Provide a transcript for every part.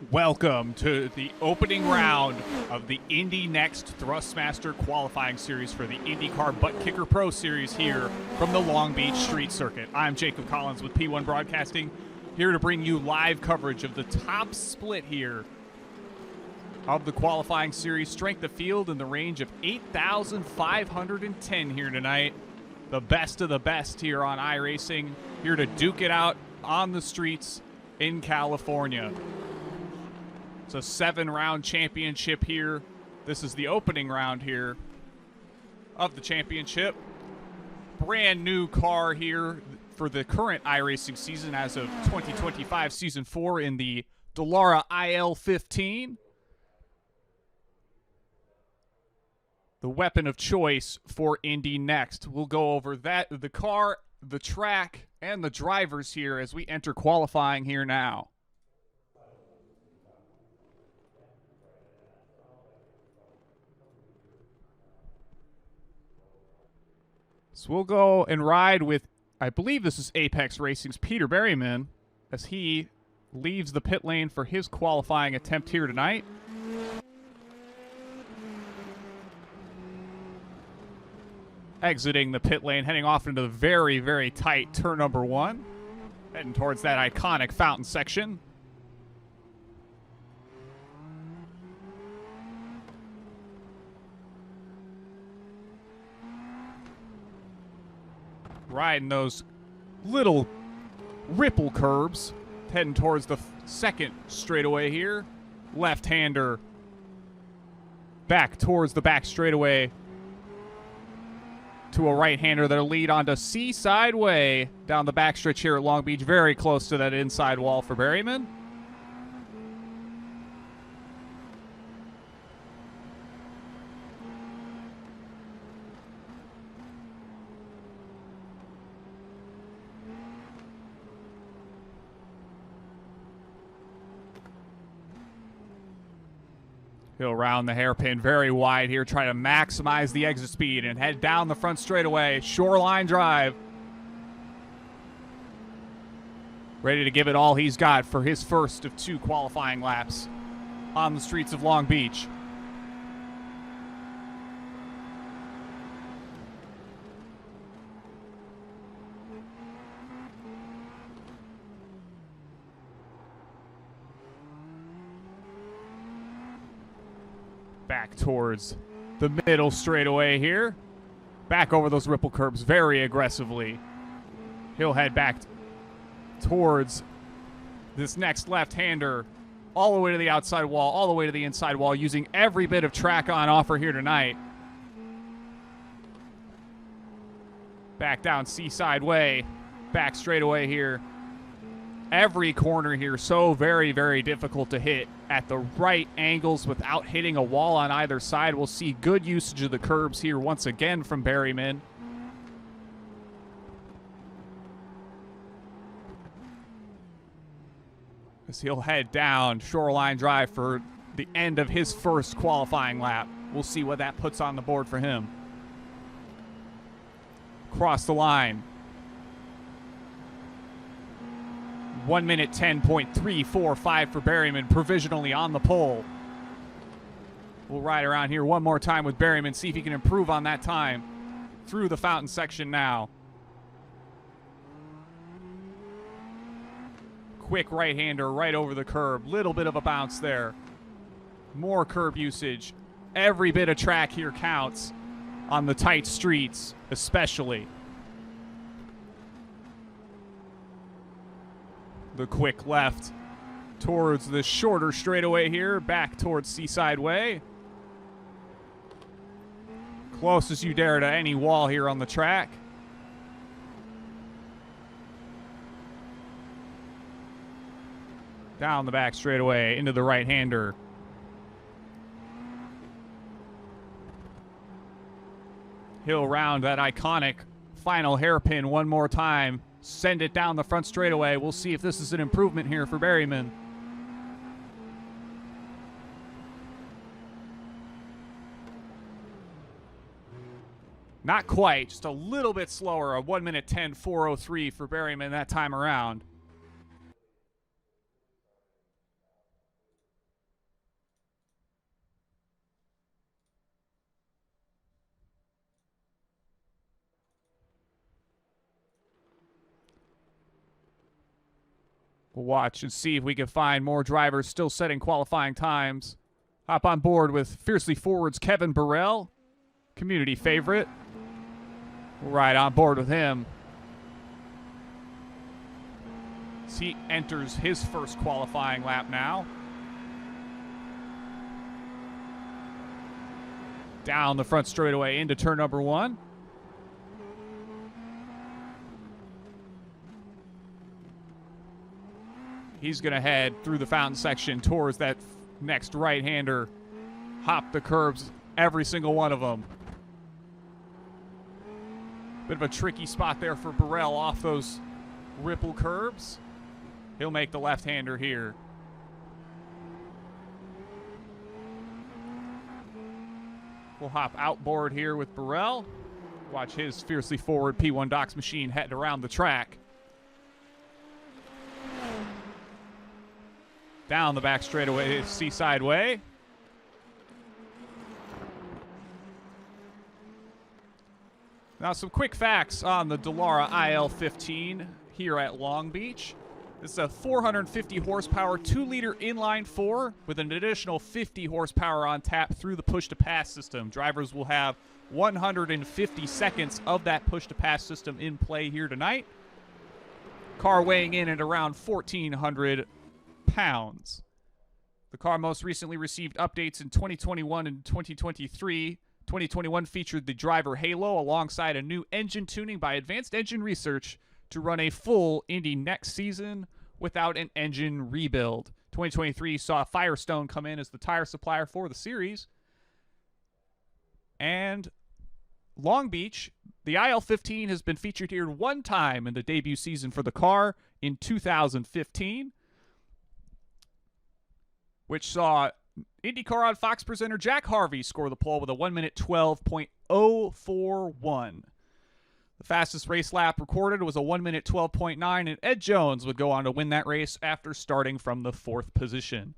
Welcome to the opening round of the INDY NXT Thrustmaster qualifying series for the IndyCar Butt Kicker Pro Series here from the Long Beach Street Circuit. I'm Jacob Collins with P1 Broadcasting, here to bring you live coverage of the top split here of the qualifying series. Strength of field in the range of 8,510 here tonight. The best of the best here on iRacing, here to duke it out on the streets in California. It's a 7-round championship here. This is the opening round here of the championship. Brand new car here for the current iRacing season as of 2025 Season 4 in the Dallara IL-15. The weapon of choice for Indy NXT. We'll go over that, the car, the track, and the drivers here as we enter qualifying here now. So we'll go and ride with, I believe this is Apex Racing's Peter Berryman, as he leaves the pit lane for his qualifying attempt here tonight. Exiting the pit lane, heading off into the very, very tight turn number 1. Heading towards that iconic fountain section. Riding those little ripple curbs, heading towards the second straightaway here. Left-hander back towards the back straightaway to a right-hander that'll lead onto Seaside Way down the backstretch here at Long Beach, very close to that inside wall for Berryman. He'll round the hairpin very wide here, try to maximize the exit speed and head down the front straightaway. Shoreline drive. Ready to give it all he's got for his first of 2 qualifying laps on the streets of Long Beach. Back towards the middle straightaway here. Back over those ripple curbs very aggressively. He'll head back towards this next left-hander, all the way to the outside wall, all the way to the inside wall, using every bit of track on offer here tonight. Back down Seaside Way, back straightaway here. Every corner here so very, very difficult to hit at the right angles without hitting a wall on either side. We'll see good usage of the curbs here once again from Berryman. As he'll head down Shoreline Drive for the end of his first qualifying lap. We'll see what that puts on the board for him. Cross the line. 1 minute 10.345 for Berryman, provisionally on the pole. We'll ride around here one more time with Berryman, see if he can improve on that time through the fountain section now. Quick right-hander right over the curb. Little bit of a bounce there. More curb usage. Every bit of track here counts on the tight streets, especially. The quick left towards the shorter straightaway here, back towards Seaside Way. Close as you dare to any wall here on the track. Down the back straightaway into the right-hander. He'll round that iconic final hairpin one more time. Send it down the front straightaway. We'll see if this is an improvement here for Berryman. Not quite, just a little bit slower. A 1 minute 10.403 for Berryman that time around. We'll watch and see if we can find more drivers still setting qualifying times. Hop on board with Fiercely Forward's Kevin Burrell, community favorite. We'll ride on board with him as he enters his first qualifying lap now. Down the front straightaway into turn number 1. He's going to head through the fountain section towards that next right-hander. Hop the curbs, every single one of them. Bit of a tricky spot there for Burrell off those ripple curbs. He'll make the left-hander here. We'll hop outboard here with Burrell. Watch his Fiercely Forward P1 Docks machine heading around the track. Down the back straightaway, Seaside Way. Now some quick facts on the Dallara IL-15 here at Long Beach. This is a 450 horsepower 2-liter inline 4 with an additional 50 horsepower on tap through the push-to-pass system. Drivers will have 150 seconds of that push-to-pass system in play here tonight. Car weighing in at around 1,400 pounds. The car most recently received updates in 2021 and 2023. 2021 featured the driver halo alongside a new engine tuning by Advanced Engine Research to run a full Indy next season without an engine rebuild. 2023 saw Firestone come in as the tire supplier for the series. And Long Beach, the IL-15 has been featured here one time in the debut season for the car in 2015, which saw IndyCar on Fox presenter Jack Harvey score the pole with a 1-minute 12.041. The fastest race lap recorded was a 1-minute 12.9, and Ed Jones would go on to win that race after starting from the 4th position.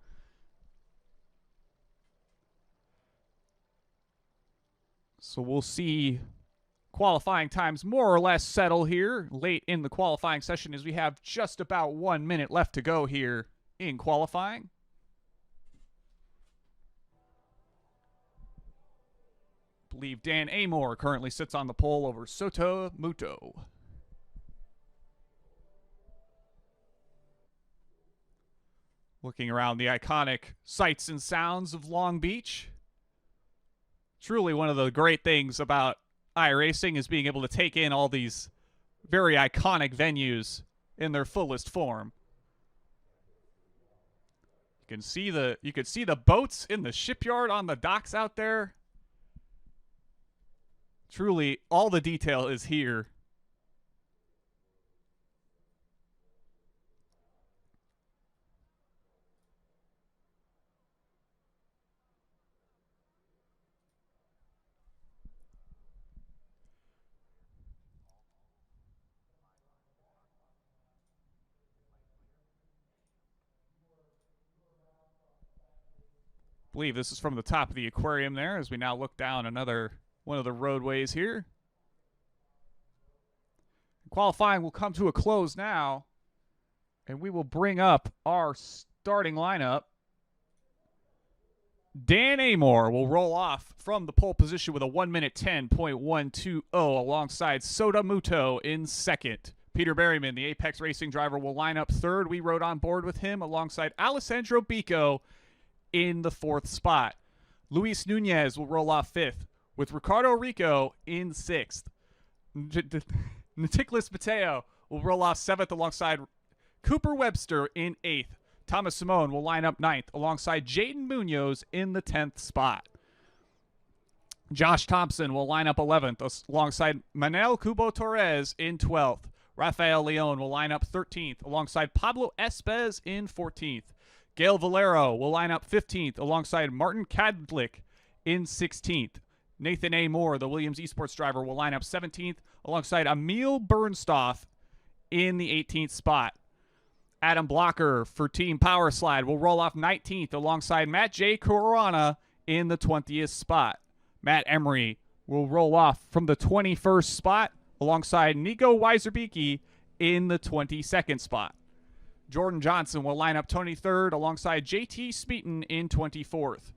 So we'll see qualifying times more or less settle here late in the qualifying session as we have just about 1 minute left to go here in qualifying. I believe Dan Amor currently sits on the pole over Soto Muto. Looking around the iconic sights and sounds of Long Beach. Truly one of the great things about iRacing is being able to take in all these very iconic venues in their fullest form. You can see the boats in the shipyard on the docks out there. Truly, all the detail is here. I believe this is from the top of the aquarium there as we now look down another one of the roadways here. Qualifying will come to a close now, and we will bring up our starting lineup. Dan Amor will roll off from the pole position with a 1-minute 10.120 alongside Soto Muto in second. Peter Berryman, the Apex Racing driver, will line up third. We rode on board with him alongside Alessandro Bico in the 4th spot. Luis Nunez will roll off 5th, with Ricardo Rico in 6th. Nicholas Mateo will roll off 7th alongside Cooper Webster in 8th. Thomas Simone will line up 9th alongside Jaden Munoz in the 10th spot. Josh Thompson will line up 11th alongside Manel Cubo Torres in 12th. Rafael Leon will line up 13th alongside Pablo Espez in 14th. Gail Valero will line up 15th alongside Martin Kadlik in 16th. Nathan A. Moore, the Williams Esports driver, will line up 17th alongside Emil Bernstoff in the 18th spot. Adam Blocker for Team Powerslide will roll off 19th alongside Matt J. Corona in the 20th spot. Matt Emery will roll off from the 21st spot alongside Nico Weiserbicki in the 22nd spot. Jordan Johnson will line up 23rd alongside JT Speeton in 24th.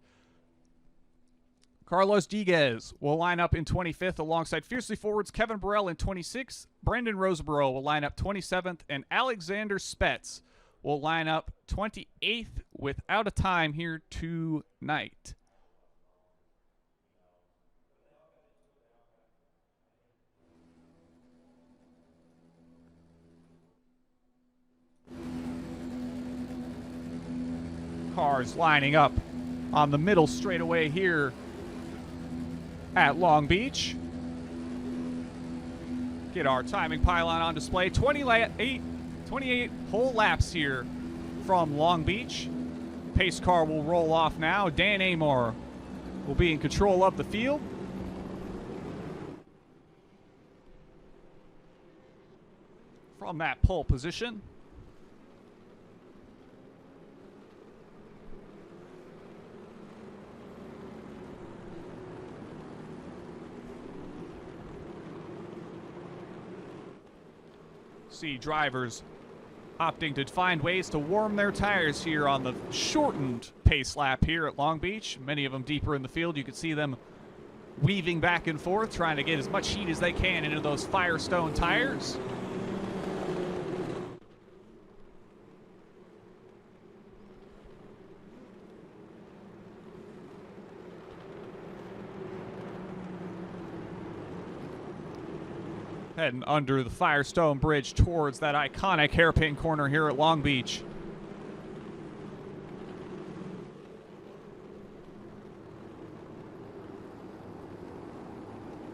Carlos Diguez will line up in 25th alongside Fiercely Forward's Kevin Burrell in 26th. Brendan Roseborough will line up 27th, and Alexander Spetz will line up 28th without a time here tonight. Cars lining up on the middle straightaway here at Long Beach. Get our timing pylon on display. 28 whole laps here from Long Beach. Pace car will roll off now. Dan Amor will be in control of the field. From that pole position. See drivers opting to find ways to warm their tires here on the shortened pace lap here at Long Beach. Many of them deeper in the field. You can see them weaving back and forth, trying to get as much heat as they can into those Firestone tires. Heading under the Firestone Bridge towards that iconic hairpin corner here at Long Beach.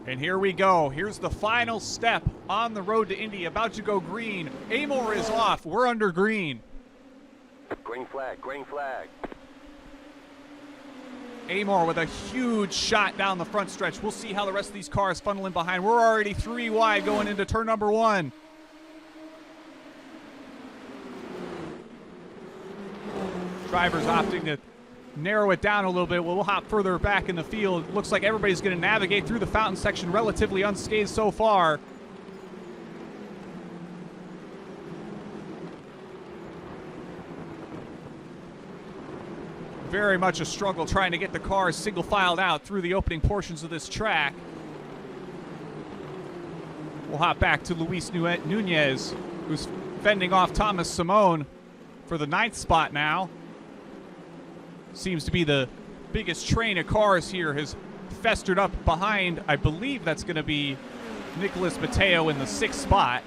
And here we go. Here's the final step on the road to Indy, about to go green. Amor is off. We're under green. Green flag, green flag. Amor with a huge shot down the front stretch. We'll see how the rest of these cars funnel in behind. We're already 3 wide going into turn number 1. Drivers opting to narrow it down a little bit. We'll hop further back in the field. Looks like everybody's going to navigate through the fountain section relatively unscathed so far. Very much a struggle trying to get the cars single filed out through the opening portions of this track. We'll hop back to Luis Nunez, who's fending off Thomas Simone for the 9th spot now. Seems to be the biggest train of cars here, has festered up behind. I believe that's going to be Nicholas Mateo in the 6th spot.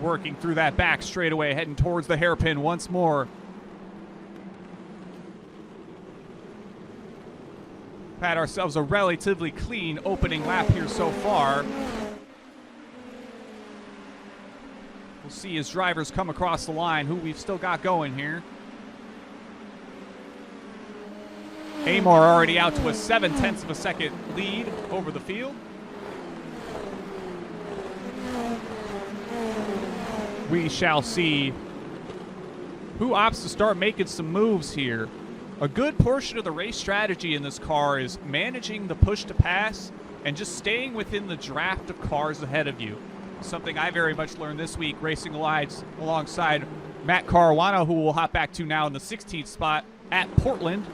Working through that back straightaway, heading towards the hairpin once more. Had ourselves a relatively clean opening lap here so far. We'll see as drivers come across the line who we've still got going here. Amor already out to a 0.7 of a second lead over the field. We shall see who opts to start making some moves here. A good portion of the race strategy in this car is managing the push to pass and just staying within the draft of cars ahead of you. Something I very much learned this week racing alongside Matt Caruana, who we'll hop back to now in the 16th spot at Portland.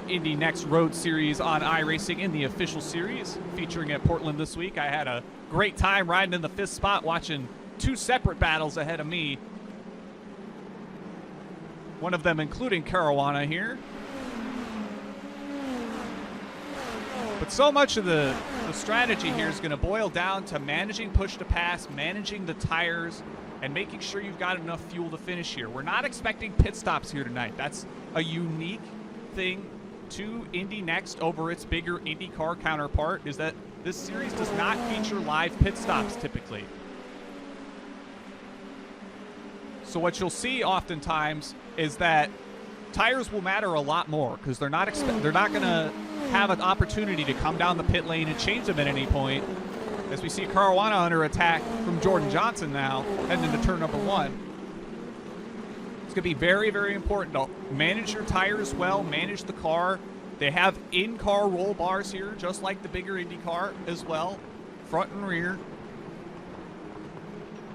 Indy NXT Road Series on iRacing in the official series, featuring at Portland this week. I had a great time riding in the 5th spot, watching 2 separate battles ahead of me. One of them including Caruana here. But so much of the strategy here is going to boil down to managing push to pass, managing the tires, and making sure you've got enough fuel to finish here. We're not expecting pit stops here tonight. That's a unique thing to Indy NXT over its bigger IndyCar counterpart, is that this series does not feature live pit stops typically. So what you'll see oftentimes is that tires will matter a lot more because they're not going to have an opportunity to come down the pit lane and change them at any point. As we see Caruana under attack from Jordan Johnson now, heading into turn number 1. It's going to be very, very important to manage your tires well, manage the car, They have in-car roll bars here, just like the bigger IndyCar as well, front and rear.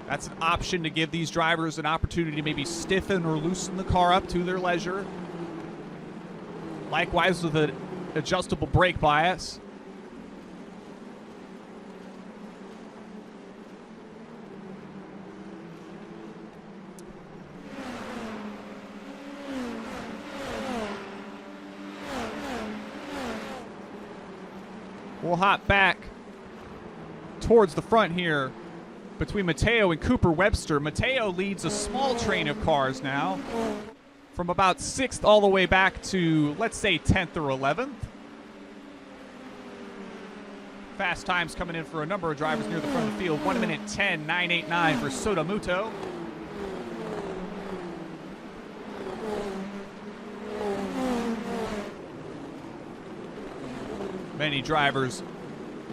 That's an option to give these drivers an opportunity to maybe stiffen or loosen the car up to their leisure. Likewise with an adjustable brake bias. We'll hop back towards the front here between Matteo and Cooper Webster. Matteo leads a small train of cars now from about 6th all the way back to, let's say, 10th or 11th. Fast times coming in for a number of drivers near the front of the field. 1 minute 10.989 for Sotomuto. Many drivers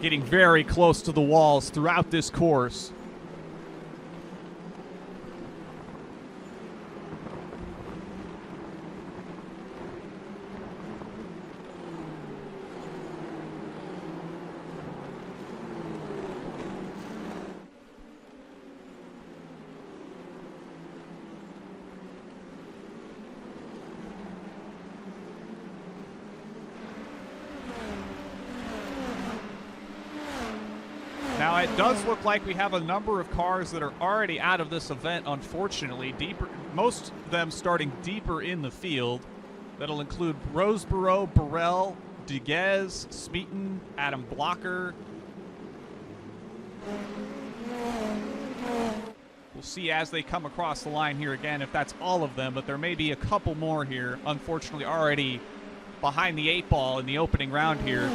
getting very close to the walls throughout this course. Now, it does look like we have a number of cars that are already out of this event, unfortunately. Most of them starting deeper in the field. That'll include Roseborough, Burrell, Diguez, Smeaton, Adam Blocker. We'll see as they come across the line here again if that's all of them, but there may be a couple more here, unfortunately, already behind the 8 ball in the opening round here.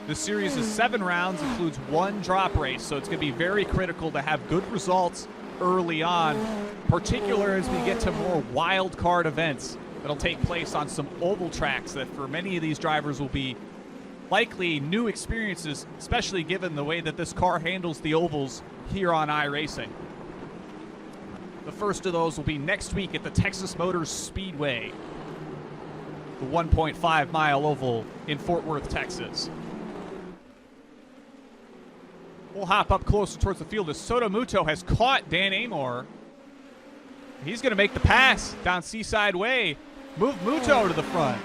The series is 7 rounds, includes 1 drop race, so it's going to be very critical to have good results early on, particularly as we get to more wild card events that'll take place on some oval tracks that for many of these drivers will be likely new experiences, especially given the way that this car handles the ovals here on iRacing. The first of those will be next week at the Texas Motors Speedway, the 1.5-mile oval in Fort Worth, Texas. We'll hop up closer towards the field as Sotomuto has caught Dan Amor. He's going to make the pass down Seaside Way. Move Muto to the front.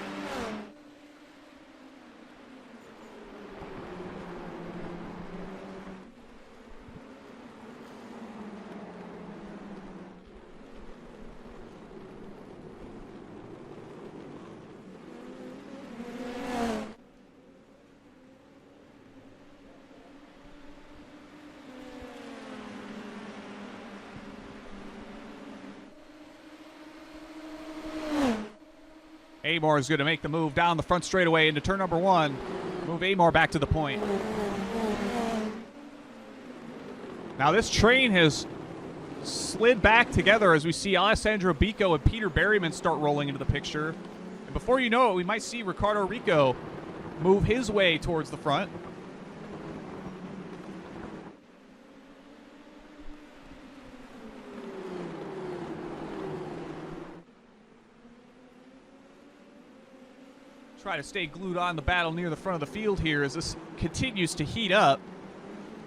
Amor is going to make the move down the front straightaway into turn number 1. Move Amor back to the point. Now this train has slid back together as we see Alessandro Bico and Peter Berryman start rolling into the picture. And before you know it, we might see Ricardo Rico move his way towards the front. Try to stay glued on the battle near the front of the field here as this continues to heat up.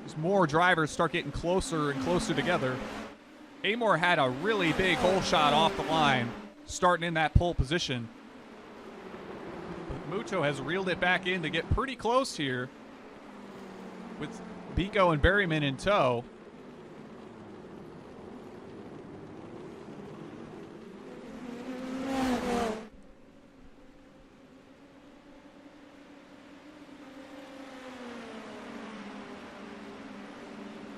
As more drivers start getting closer and closer together. Amor had a really big hole shot off the line, starting in that pole position. But Muto has reeled it back in to get pretty close here with Bico and Berryman in tow.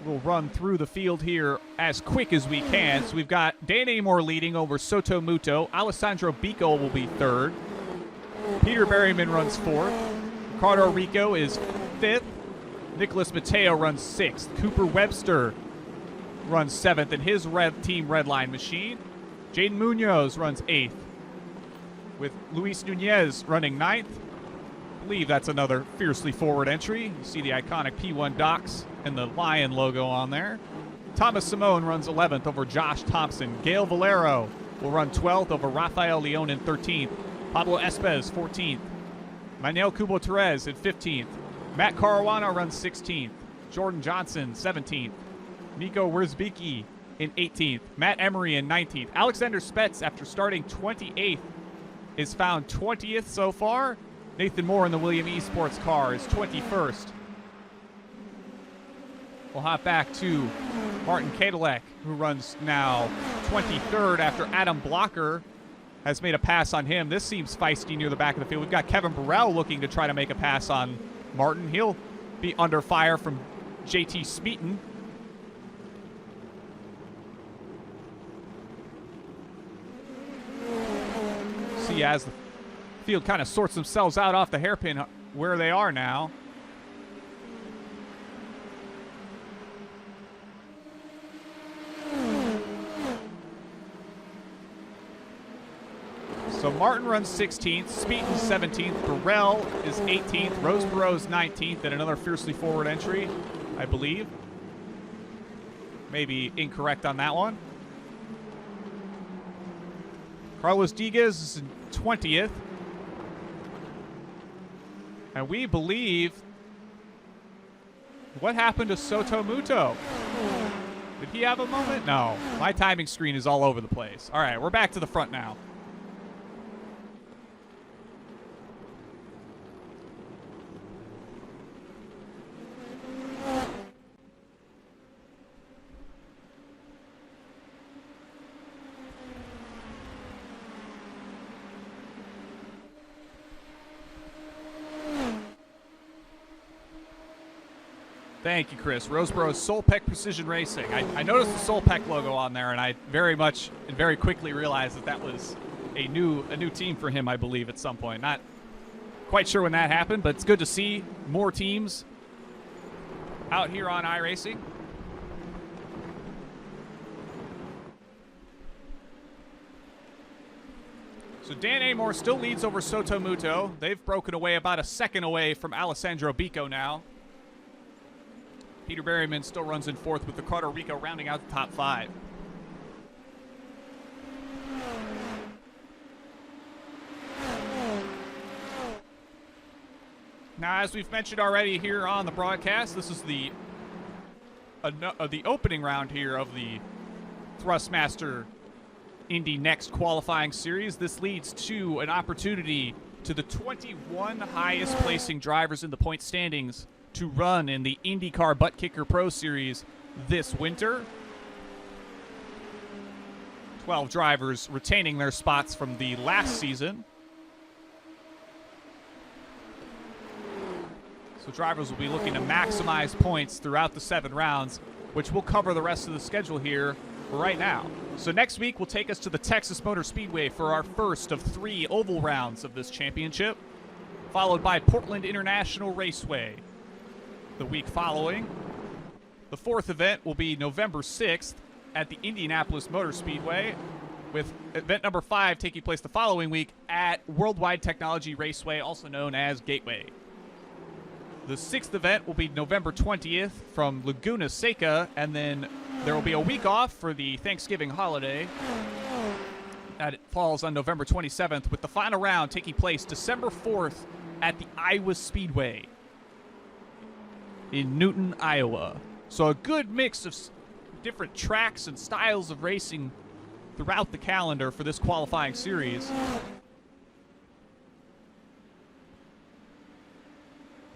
We'll run through the field here as quick as we can. So we've got Dan Amor leading over Sotomuto. Alessandro Bico will be 3rd. Peter Berryman runs 4th. Ricardo Rico is 5th. Nicholas Matteo runs 6th. Cooper Webster runs 7th in his team Redline machine. Jaden Munoz runs 8th. With Luis Nunez running 9th. I believe that's another fiercely forward entry. You see the iconic P1 docks and the lion logo on there. Thomas Simone runs 11th over Josh Thompson. Gail Valero will run 12th over Rafael Leon in 13th. Pablo Espez 14th. Manuel Cubo-Torres in 15th. Matt Caruana runs 16th. Jordan Johnson, 17th. Nico Wierzbicki in 18th. Matt Emery in 19th. Alexander Spetz, after starting 28th, is found 20th so far. Nathan Moore in the William Esports car is 21st. We'll hop back to Martin Kadalek, who runs now 23rd after Adam Blocker has made a pass on him. This seems feisty near the back of the field. We've got Kevin Burrell looking to try to make a pass on Martin. He'll be under fire from JT Smeaton. See, as the field kind of sorts themselves out off the hairpin where they are now. So Martin runs 16th, Smeaton's 17th, Burrell is 18th, Roseborough's 19th, and another fiercely forward entry, I believe. Maybe incorrect on that one. Carlos Diguez is 20th. And we believe... What happened to Soto Muto? Did he have a moment? No. My timing screen is all over the place. All right, we're back to the front now. Thank you, Chris. Roseborough's Solpeck Precision Racing. I noticed the Solpeck logo on there, and I very quickly realized that that was a new team for him, I believe, at some point. Not quite sure when that happened, but it's good to see more teams out here on iRacing. So Dan Amor still leads over Soto Muto. They've broken away about a second away from Alessandro Bico now. Peter Berryman still runs in fourth with Ricardo Rico rounding out the top five. Now, as we've mentioned already here on the broadcast, this is the opening round here of the Thrustmaster Indy NXT qualifying series. This leads to an opportunity to the 21 highest placing drivers in the point standings to run in the IndyCar Butt Kicker Pro Series this winter. 12 drivers retaining their spots from the last season. So drivers will be looking to maximize points throughout the 7 rounds, which will cover the rest of the schedule here right now. So next week will take us to the Texas Motor Speedway for our first of 3 oval rounds of this championship, followed by Portland International Raceway the week following. The 4th event will be November 6th at the Indianapolis Motor Speedway, with event number 5 taking place the following week at Worldwide Technology Raceway, also known as Gateway. The 6th event will be November 20th from Laguna Seca, and then there will be a week off for the Thanksgiving holiday. That falls on November 27th, with the final round taking place December 4th at the Iowa Speedway in Newton, Iowa. So a good mix of different tracks and styles of racing throughout the calendar for this qualifying series.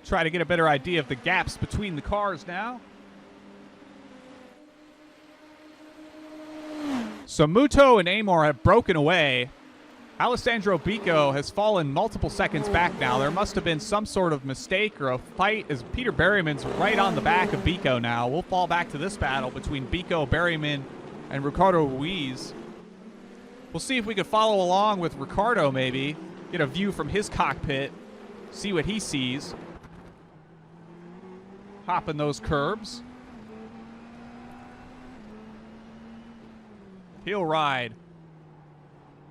Try to get a better idea of the gaps between the cars now. So Muto and Amor have broken away. Alessandro Bico has fallen multiple seconds back now. There must have been some sort of mistake or a fight, as Peter Berryman's right on the back of Bico now. We'll fall back to this battle between Bico, Berryman, and Ricardo Ruiz. We'll see if we can follow along with Ricardo maybe, get a view from his cockpit, see what he sees. Hopping those curbs. He'll ride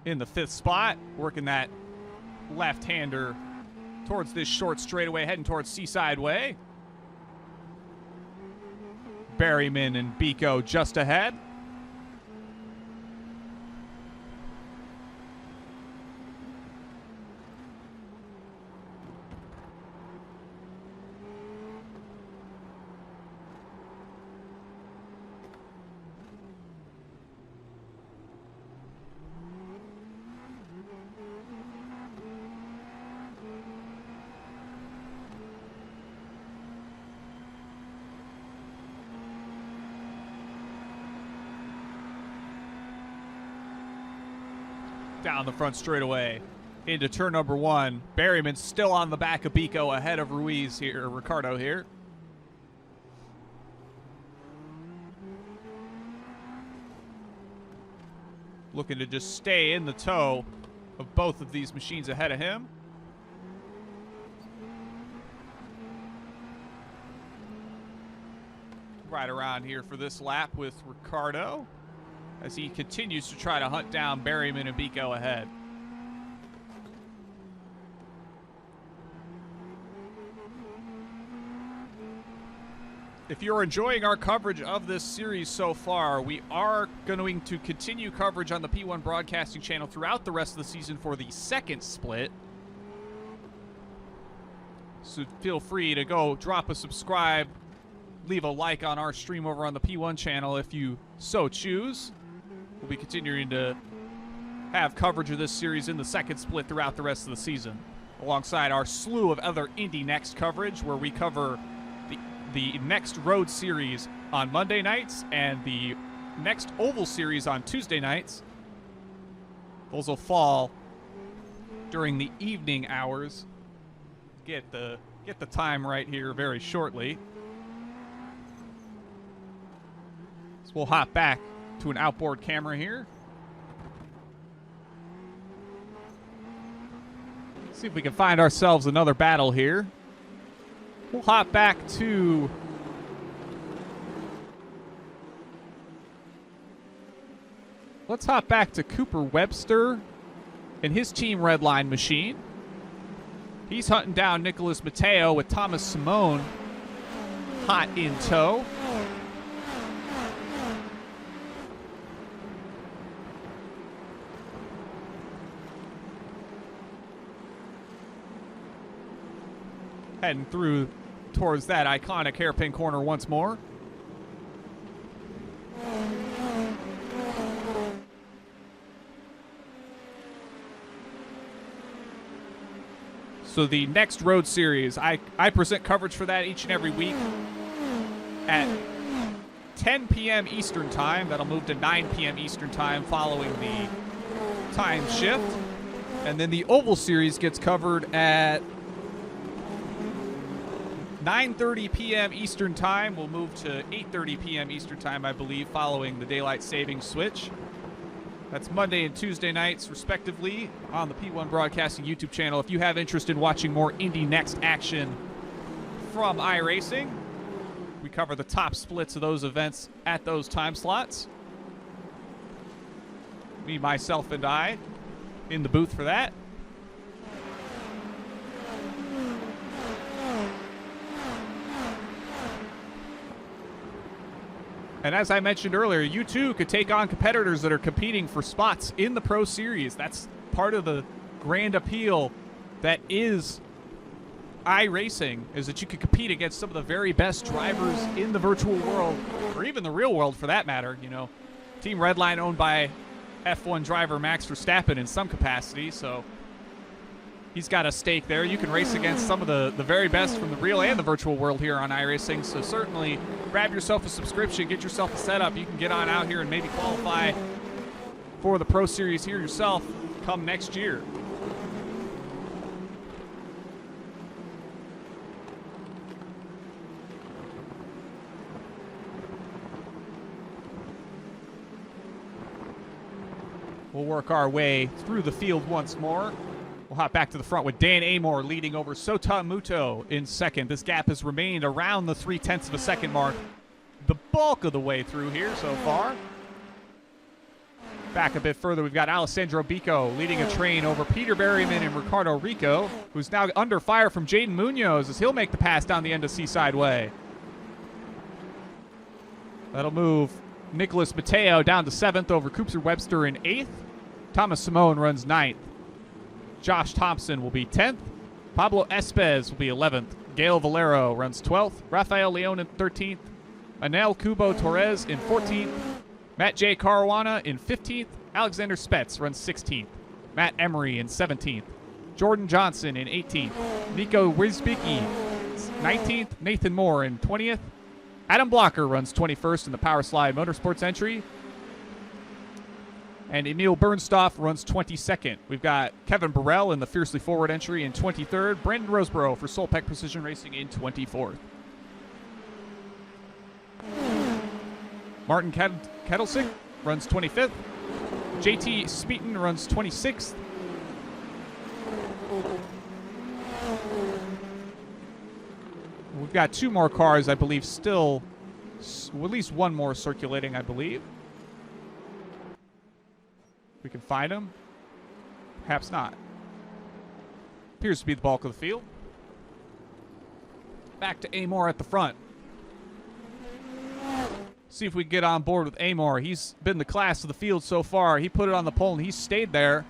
in the 5th spot, working that left-hander towards this short straightaway, heading towards Seaside Way. Berryman and Bico just ahead. Down the front straightaway into turn number 1. Berryman still on the back of Bico ahead of Ricardo here. Looking to just stay in the tow of both of these machines ahead of him. Right around here for this lap with Ricardo as he continues to try to hunt down Berryman and Bico ahead. If you're enjoying our coverage of this series so far, we are going to continue coverage on the P1 Broadcasting channel throughout the rest of the season for the second split. So feel free to go drop a subscribe, leave a like on our stream over on the P1 channel if you so choose. We'll be continuing to have coverage of this series in the second split throughout the rest of the season, alongside our slew of other Indy NXT coverage where we cover the next road series on Monday nights and the next oval series on Tuesday nights. Those will fall during the evening hours. Get the time right here very shortly. So we'll hop back to an outboard camera here. See if we can find ourselves another battle here. We'll hop back to Cooper Webster and his Team Redline machine. He's hunting down Nicholas Matteo with Thomas Simone hot in tow. Heading through towards that iconic hairpin corner once more. So the next road series, I present coverage for that each and every week at 10 p.m. Eastern Time. That'll move to 9 p.m. Eastern Time following the time shift. And then the oval series gets covered at 9:30 p.m. Eastern Time. We'll move to 8:30 p.m. Eastern Time, I believe, following the daylight savings switch. That's Monday and Tuesday nights, respectively, on the P1 Broadcasting YouTube channel. If you have interest in watching more Indy NXT action from iRacing, we cover the top splits of those events at those time slots. Me, myself, and I in the booth for that. And as I mentioned earlier, you too could take on competitors that are competing for spots in the Pro Series. That's part of the grand appeal that is iRacing, is that you could compete against some of the very best drivers in the virtual world, or even the real world for that matter. You know, Team Redline owned by F1 driver Max Verstappen in some capacity, so he's got a stake there. You can race against some of the very best from the real and the virtual world here on iRacing, so certainly grab yourself a subscription, get yourself a setup. You can get on out here and maybe qualify for the Pro Series here yourself come next year. We'll work our way through the field once more. We'll hop back to the front with Dan Amor leading over Sota Muto in second. This gap has remained around the 0.3 of a second mark the bulk of the way through here so far. Back a bit further, we've got Alessandro Bico leading a train over Peter Berryman and Ricardo Rico, who's now under fire from Jaden Munoz as he'll make the pass down the end of Seaside Way. That'll move Nicholas Matteo down to 7th over Cooper Webster in 8th. Thomas Simone runs 9th. Josh Thompson will be 10th. Pablo Espez will be 11th. Gail Valero runs 12th. Rafael Leon in 13th. Anel Kubo Torres in 14th. Matt J. Caruana in 15th. Alexander Spetz runs 16th. Matt Emery in 17th. Jordan Johnson in 18th. Nico Wisbicki 19th. Nathan Moore in 20th. Adam Blocker runs 21st in the Power Slide Motorsports entry. And Emil Bernstoff runs 22nd. We've got Kevin Burrell in the Fiercely Forward entry in 23rd. Brandon Roseborough for Solpeck Precision Racing in 24th. Martin Kettlesick runs 25th. JT Speeton runs 26th. We've got 2 more cars, I believe, still, well, at least 1 more circulating, I believe. We can find them. Perhaps not. Appears to be the bulk of the field. Back to Amor at the front. See if we can get on board with Amor. He's been the class of the field so far. He put it on the pole and he stayed there.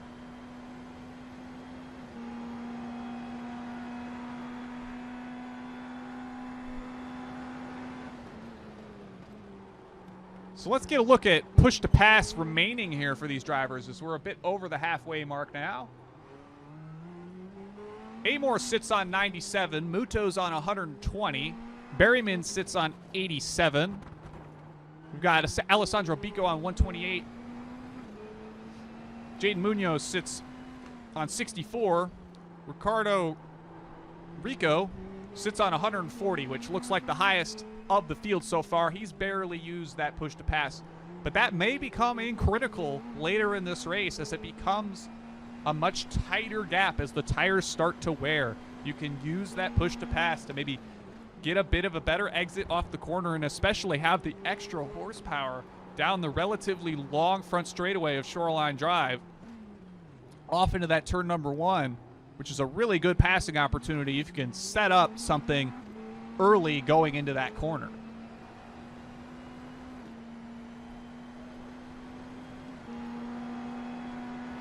So let's get a look at push to pass remaining here for these drivers, as we're a bit over the halfway mark now. Amor sits on 97, Muto's on 120, Berryman sits on 87. We've got Alessandro Bico on 128. Jaden Munoz sits on 64. Ricardo Rico sits on 140, which looks like the highest of the field so far. He's barely used that push to pass, but that may become critical later in this race as it becomes a much tighter gap as the tires start to wear. You can use that push to pass to maybe get a bit of a better exit off the corner, and especially have the extra horsepower down the relatively long front straightaway of Shoreline Drive off into that turn number 1, which is a really good passing opportunity if you can set up something early going into that corner.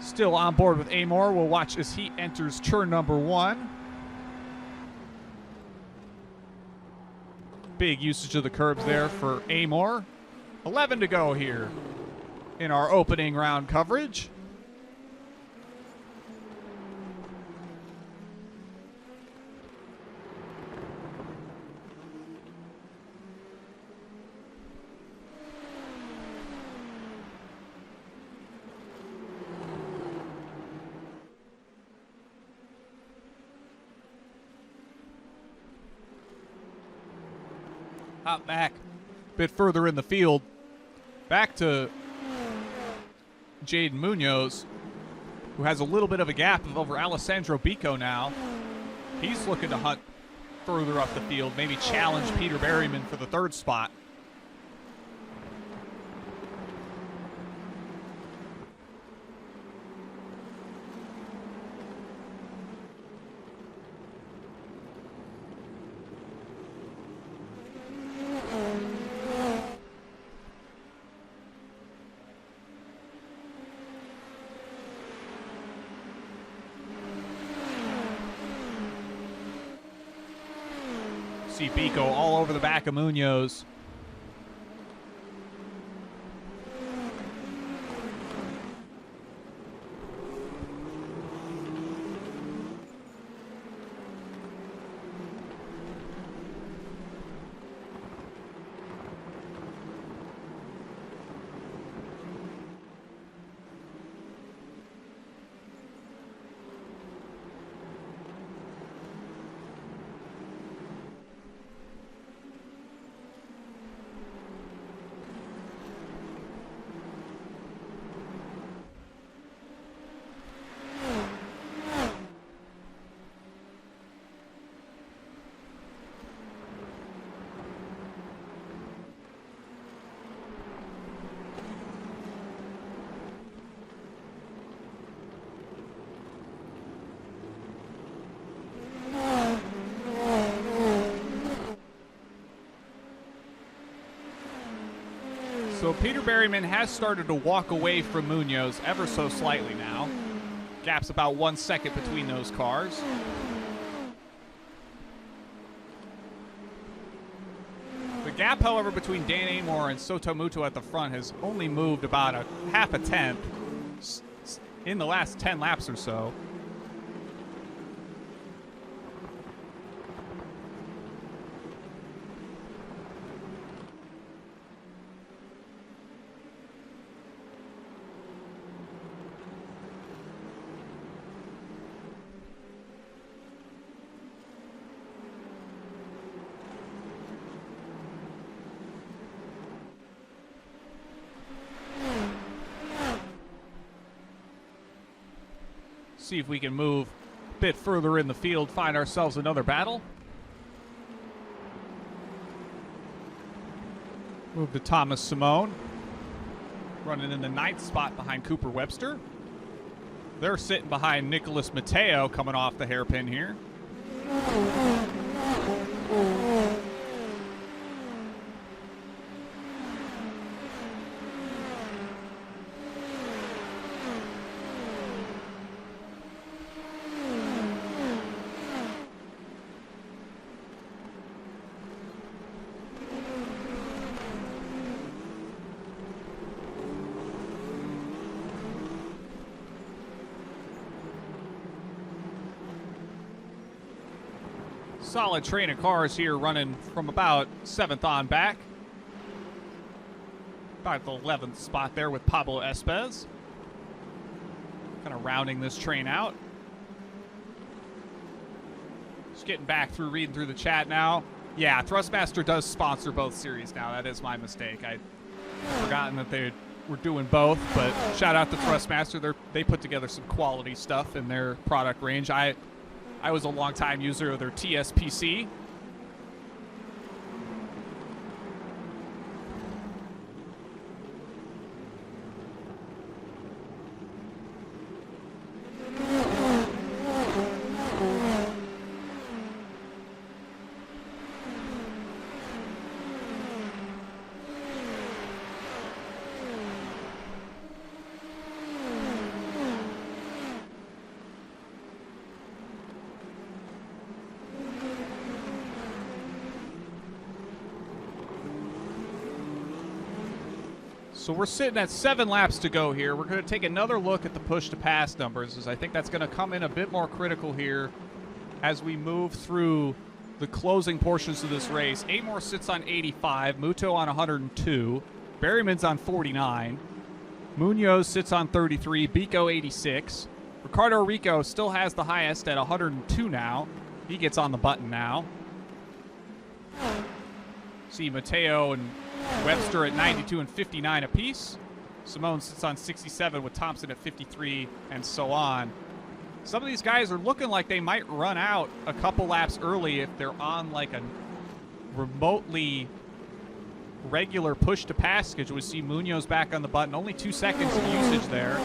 Still on board with Amor. We'll watch as he enters turn number 1. Big usage of the curbs there for Amor. 11 to go here in our opening round coverage. Out back, a bit further in the field. Back to Jaden Munoz, who has a little bit of a gap over Alessandro Bico now. He's looking to hunt further up the field, maybe challenge Peter Berryman for the 3rd spot. See Bico all over the back of Munoz. So Peter Berryman has started to walk away from Munoz ever so slightly now. Gap's about 1 second between those cars. The gap, however, between Dan Amor and Soto Muto at the front has only moved about a half a tenth in the last 10 laps or so. See if we can move a bit further in the field, find ourselves another battle. Move to Thomas Simone. Running in the 9th spot behind Cooper Webster. They're sitting behind Nicholas Matteo coming off the hairpin here. Solid train of cars here running from about 7th on back. About the 11th spot there with Pablo Espez. Kind of rounding this train out. Just getting back through, reading through the chat now. Yeah, Thrustmaster does sponsor both series now. That is my mistake. I'd forgotten that they were doing both, but shout out to Thrustmaster. They put together some quality stuff in their product range. I was a longtime user of their TSPC. So we're sitting at 7 laps to go here. We're going to take another look at the push-to-pass numbers, as I think that's going to come in a bit more critical here as we move through the closing portions of this race. Amor sits on 85, Muto on 102, Berryman's on 49, Munoz sits on 33, Bico 86, Ricardo Rico still has the highest at 102 now. He gets on the button now. See Mateo and Webster at 92 and 59 apiece. Simone sits on 67 with Thompson at 53 and so on. Some of these guys are looking like they might run out a couple laps early if they're on like a remotely regular push-to-pass schedule. We see Munoz back on the button. Only 2 seconds of usage there.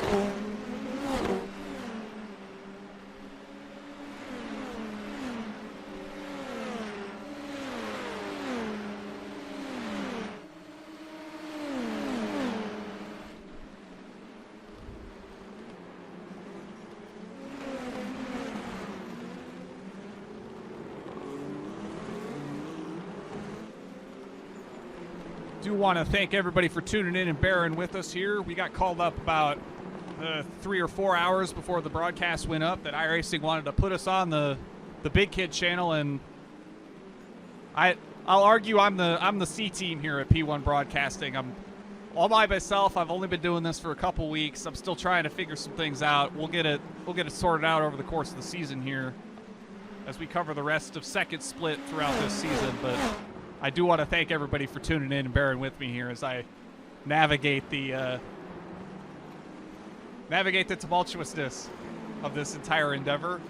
Do want to thank everybody for tuning in and bearing with us here. We got called up about 3 or 4 hours before the broadcast went up that iRacing wanted to put us on the Big Kid channel, and I'll argue I'm the C team here at P1 Broadcasting. I'm all by myself. I've only been doing this for a couple weeks. I'm still trying to figure some things out. We'll get it sorted out over the course of the season here as we cover the rest of second split throughout this season, but I do want to thank everybody for tuning in and bearing with me here as I navigate the tumultuousness of this entire endeavor.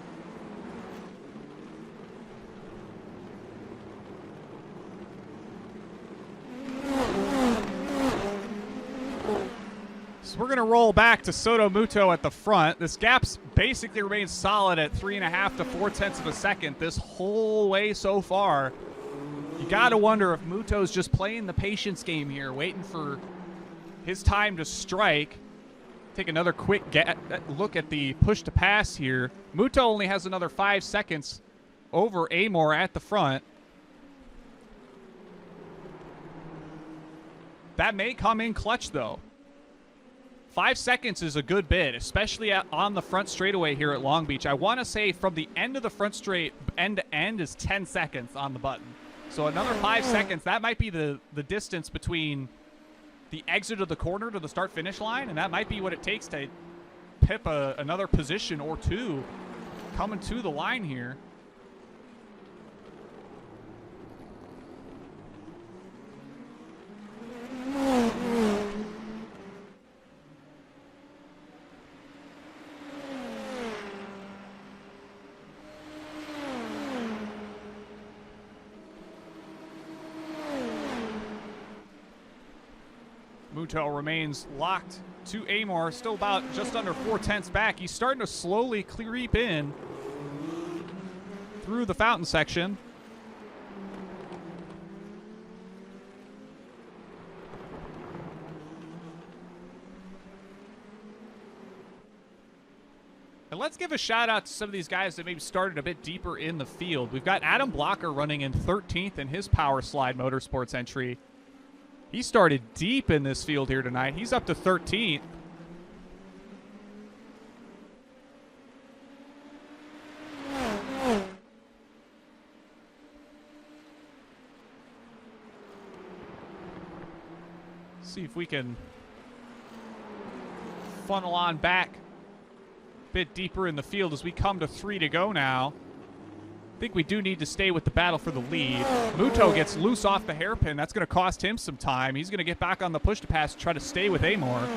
So we're going to roll back to Soto Muto at the front. This gap's basically remains solid at 3.5 to 4/10 of a second this whole way so far. You got to wonder if Muto's just playing the patience game here, waiting for his time to strike. Take another quick look at the push-to-pass here. Muto only has another 5 seconds over Amor at the front. That may come in clutch, though. 5 seconds is a good bit, especially on the front straightaway here at Long Beach. I want to say from the end of the front straight, end to end, is 10 seconds on the button. So another 5 seconds, that might be the distance between the exit of the corner to the start-finish line, and that might be what it takes to pip another position or two coming to the line here. Muto remains locked to Amor, still about just under 4/10 back. He's starting to slowly creep in through the fountain section. And let's give a shout out to some of these guys that maybe started a bit deeper in the field. We've got Adam Blocker running in 13th in his Power Slide Motorsports entry. He started deep in this field here tonight. He's up to 13th. See if we can funnel on back a bit deeper in the field as we come to 3 to go now. I think we do need to stay with the battle for the lead. Muto gets loose off the hairpin. That's going to cost him some time. He's going to get back on the push to pass to try to stay with Amor.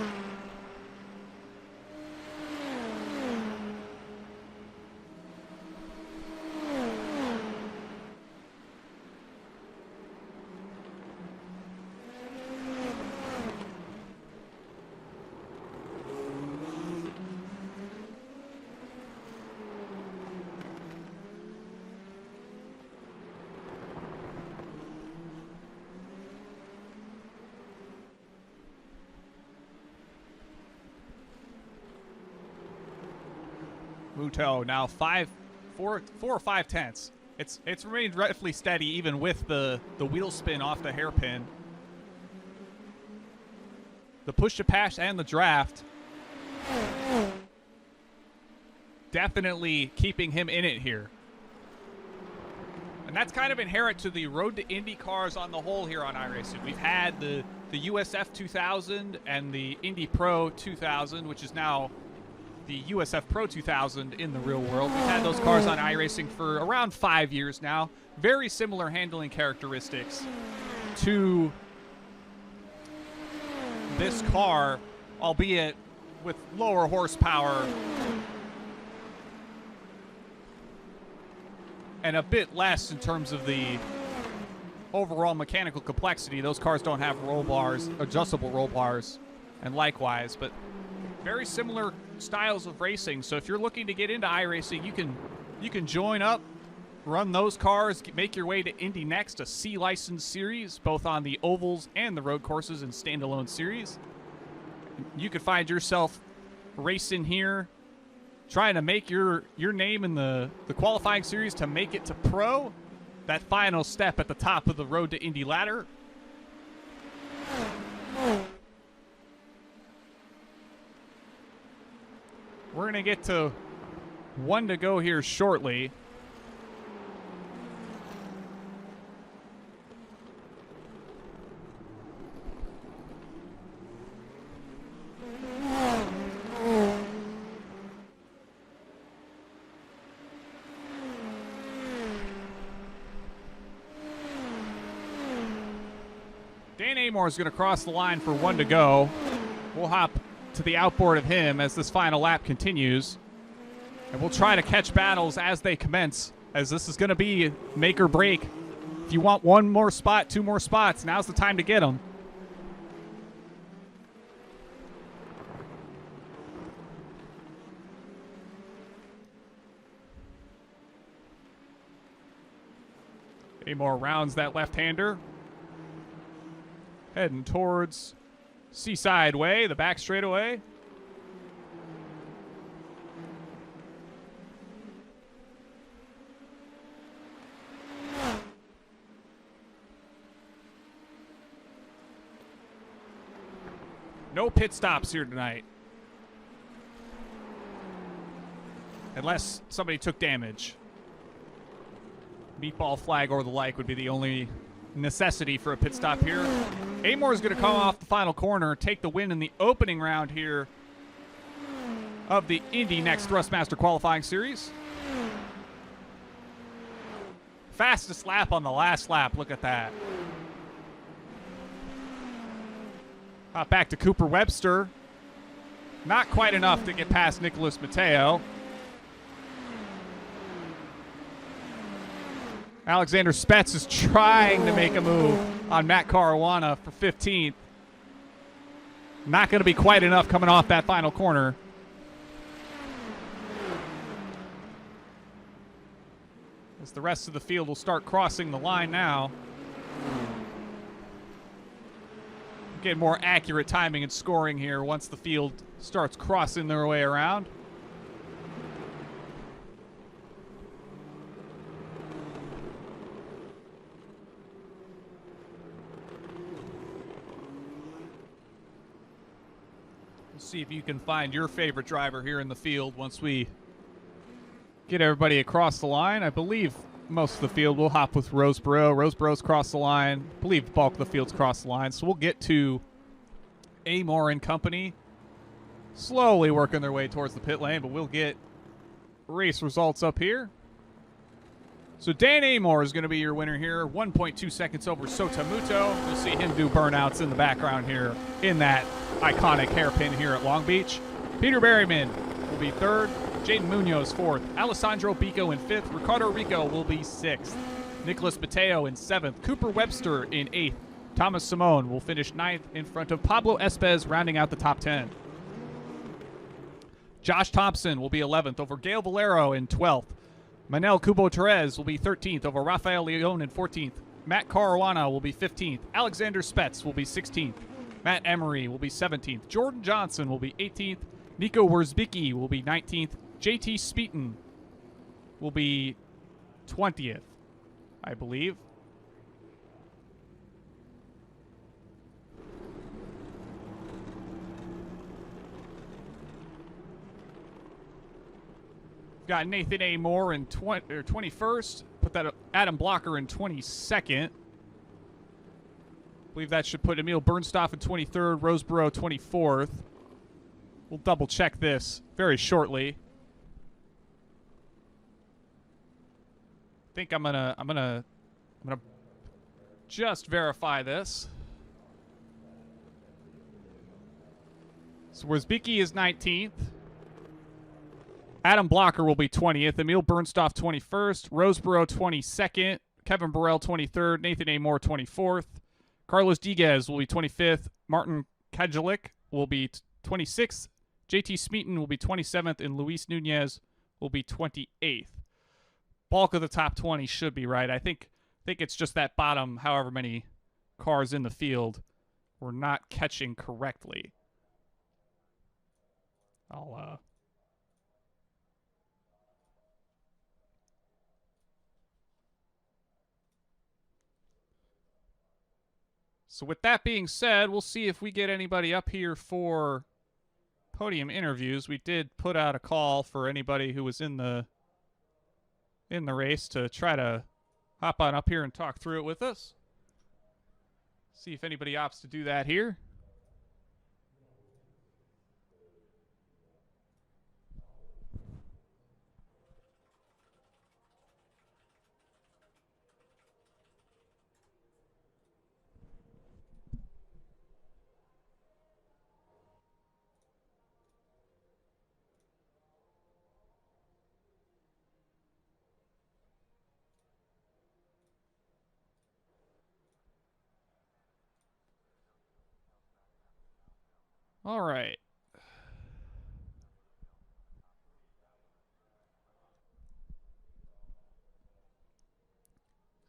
Muto now 4 or 5 tenths. It's remained roughly steady even with the wheel spin off the hairpin. The push to pass and the draft definitely keeping him in it here. And that's kind of inherent to the road to Indy cars on the whole here on iRacing. We've had the USF 2000 and the Indy Pro 2000, which is now the USF Pro 2000 in the real world. We've had those cars on iRacing for around 5 years now. Very similar handling characteristics to this car, albeit with lower horsepower and a bit less in terms of the overall mechanical complexity. Those cars don't have roll bars, adjustable roll bars, and likewise, but very similar styles of racing. So if you're looking to get into iRacing, you can join up, run those cars, make your way to Indy NXT, a C licensed series, both on the ovals and the road courses and standalone series. You could find yourself racing here, trying to make your name in the qualifying series to make it to pro, that final step at the top of the road to Indy ladder. We're going to get to 1 to go here shortly. Dan Amor is going to cross the line for 1 to go. We'll hop to the outboard of him as this final lap continues, and we'll try to catch battles as they commence, as this is going to be make or break. If you want 1 more spot, 2 more spots, now's the time to get them. Amor rounds that left-hander, heading towards Seaside Way, the back straightaway. No pit stops here tonight, unless somebody took damage. Meatball flag or the like would be the only necessity for a pit stop here. Amor is going to come off the final corner, take the win in the opening round here of the INDY NXT Thrustmaster qualifying series. Fastest lap on the last lap. Look at that. Hop back to Cooper Webster. Not quite enough to get past Nicholas Mateo. Alexander Spetz is trying to make a move on Matt Caruana for 15th. Not going to be quite enough coming off that final corner. As the rest of the field will start crossing the line now. Get more accurate timing and scoring here once the field starts crossing their way around. We'll see if you can find your favorite driver here in the field once we get everybody across the line. I believe most of the field will hop with Roseboro. Roseboro's crossed the line. I believe the bulk of the field's crossed the line. So we'll get to Amor and company slowly working their way towards the pit lane, but we'll get race results up here. So Dan Amor is going to be your winner here. 1.2 seconds over Sotamuto. You'll see him do burnouts in the background here in that iconic hairpin here at Long Beach. Peter Berryman will be third. Jaden Munoz fourth. Alessandro Bico in fifth. Ricardo Rico will be sixth. Nicholas Mateo in seventh. Cooper Webster in eighth. Thomas Simone will finish ninth in front of Pablo Espez, rounding out the top 10. Josh Thompson will be 11th over Gail Valero in 12th. Manel Cubo-Torres will be 13th over Rafael Leon in 14th. Matt Caruana will be 15th. Alexander Spetz will be 16th. Matt Emery will be 17th. Jordan Johnson will be 18th. Nico Wurzbicki will be 19th. JT Speeton will be 20th, I believe. Got Nathan A. Moore in 21st. Put that Adam Blocker in 22nd. I believe that should put Emil Bernstoff in 23rd, Roseboro 24th. We'll double check this very shortly. I think I'm gonna just verify this. So Wurzbicki is 19th. Adam Blocker will be 20th. Emil Bernstoff 21st. Roseboro 22nd. Kevin Burrell 23rd. Nathan A. Moore 24th. Carlos Diguez will be 25th. Martin Kajelik will be 26th. JT Smeaton will be 27th. And Luis Nunez will be 28th. Bulk of the top 20 should be right. I think it's just that bottom however many cars in the field we're not catching correctly. So with that being said, we'll see if we get anybody up here for podium interviews. We did put out a call for anybody who was in the race to try to hop on up here and talk through it with us. See if anybody opts to do that here. All right.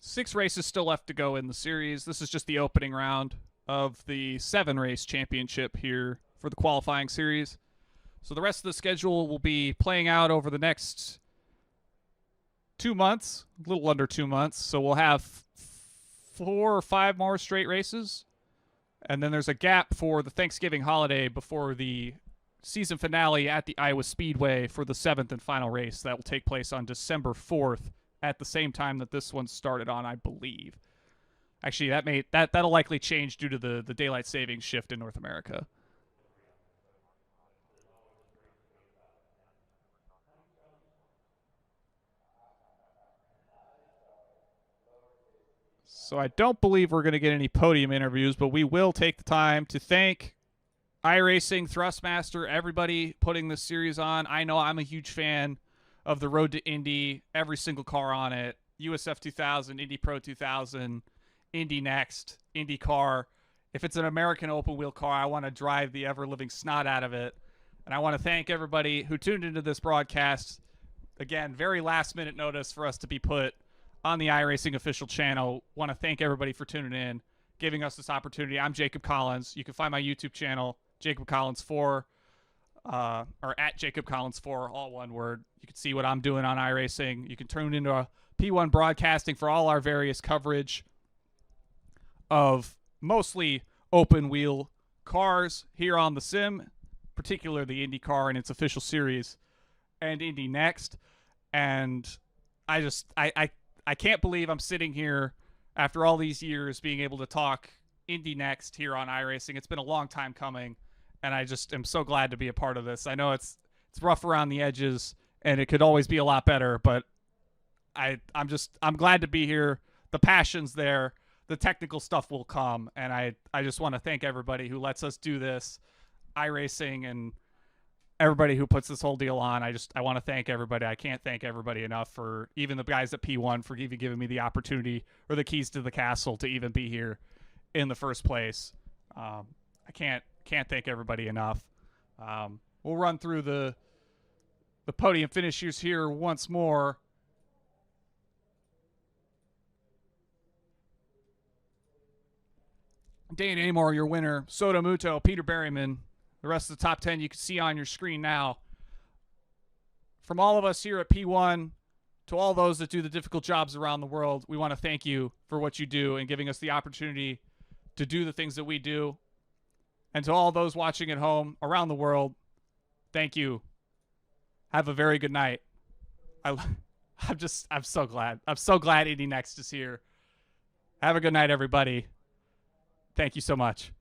Six races still left to go in the series. This is just the opening round of the 7-race championship here for the qualifying series. So the rest of the schedule will be playing out over the next 2 months, a little under 2 months. So we'll have 4 or 5 more straight races. And then there's a gap for the Thanksgiving holiday before the season finale at the Iowa Speedway for the 7th and final race. That will take place on December 4th at the same time that this one started on, I believe. Actually, that'll likely change due to the daylight savings shift in North America. So I don't believe we're going to get any podium interviews, but we will take the time to thank iRacing, Thrustmaster, everybody putting this series on. I know I'm a huge fan of the Road to Indy, every single car on it, USF 2000, Indy Pro 2000, Indy NXT, IndyCar if it's an American open wheel car, I want to drive the ever-living snot out of it. And I want to thank everybody who tuned into this broadcast. Again, very last-minute notice for us to be put on the iRacing official channel. Want to thank everybody for tuning in, giving us this opportunity. I'm Jacob Collins. You can find my YouTube channel, Jacob Collins 4, or at Jacob Collins 4, all one word. You can see what I'm doing on iRacing. You can tune into a P1 broadcasting for all our various coverage of mostly open wheel cars here on the sim, particularly the IndyCar and its official series and Indy NXT. And I can't believe I'm sitting here after all these years being able to talk Indy NXT here on iRacing. It's been a long time coming, and I just am so glad to be a part of this. I know it's rough around the edges and it could always be a lot better, but I'm glad to be here. The passion's there. The technical stuff will come, and I just want to thank everybody who lets us do this, iRacing, and everybody who puts this whole deal on. I want to thank everybody. I can't thank everybody enough, for even the guys at P1 for even giving me the opportunity or the keys to the castle to even be here in the first place. I can't thank everybody enough. We'll run through the podium finishers here once more. Dane Amor, your winner. Soto Muto, Peter Berryman. The rest of the top 10 you can see on your screen now. From all of us here at P1 to all those that do the difficult jobs around the world, we want to thank you for what you do and giving us the opportunity to do the things that we do. And to all those watching at home around the world, thank you. Have a very good night. I'm so glad. I'm so glad Indy NXT is here. Have a good night, everybody. Thank you so much.